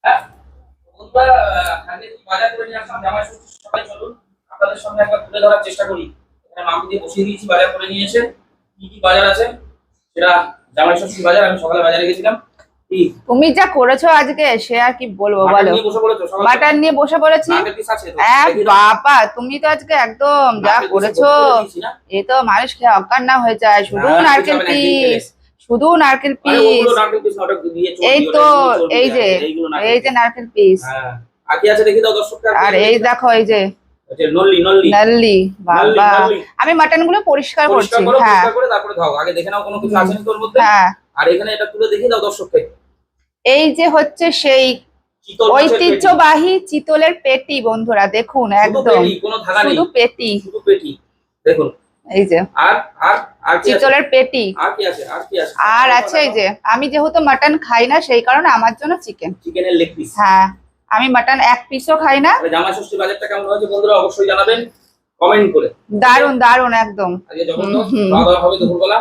হ্যাঁ বন্ধুরা, আগে কি বাজার করে নিয়ে আসলাম জামাই ষষ্ঠী, সবাই চলুন আপনাদের সামনে একবার তুলে ধরার চেষ্টা করি। এখানে মাকে দিয়ে বসিয়ে দিয়েছি, বাজার করে নিয়ে এসে কি কি বাজার আছে সেটা। জামাই ষষ্ঠী বাজার, আমি সকালে বাজারে গেছিলাম। কি তুমি যা করেছো আজকে সে আর কি বলবো মাটন বলো। নিয়ে বসে পড়েছো সকালে? মাটন নিয়ে বসে পড়েছি। নারকেল পিস আছে তো? বাবা তুমি তো আজকে একদম যা নারকেল পিসে করেছো, ভর্তি করে দিয়েছি না? এ তো মানুষ খেয়ে অজ্ঞান না হয়ে যায়। শুধু না, নারকেল কিছু হবে না, একদিন খেলে। পিস, শুধু নারকেল আরে ওগুলো পিস। নারকেল পিস না, ওটা দিয়ে চর্বি, এই ওটা তো এমনি চর্বি এই দেয়া যে, আছে, এইগুলো নারকেল এই যে পিস। নারকেল পিস। হ্যাঁ, আর কি আছে দেখি দাও দর্শকদের। আর এই দেখো এই যে আচ্ছা, নল্লি নল্লি নল্লি। বাবা নল্লি। আমি মাটন গুলো পরিষ্কার পরিষ্কার করছি। করো, হ্যাঁ পরিষ্কার করে তারপরে দাও। আগে দেখে নাও কোনো কিছু আছে নাকি তোর মধ্যে। হ্যাঁ, আর এখানে এটা তুলে দেখিয়ে দাও দর্শককে। এই যে হচ্ছে সেই চিতল মাছের পেটি। ঐতিহ্যবাহী চিতলের পেটি বন্ধুরা, দেখুন শুধু একদম পেটি, কোনো ধাগা নেই, শুধু পেটি। শুধু পেটি দেখুন। এই যে আর আর আর কি আছে? চিতলের পেটি। আর কি আছে? আর কি আছে? আর আছে এই যে, আমি যেহেতু মাটন খাই না সেই কারণে আমার জন্য চিকেন। চিকেনের লেগ পিস। হ্যাঁ, আমি মাটন এক পিসও খাই না। জামাই ষষ্ঠী বাজারটা কেমন হয়েছে বন্ধুরা অবশ্যই জানাবেন কমেন্ট করে। দারুন দারুন একদম। আজকে জবরদস্ত খাওয়া দাওয়া হবে দুপুরবেলা।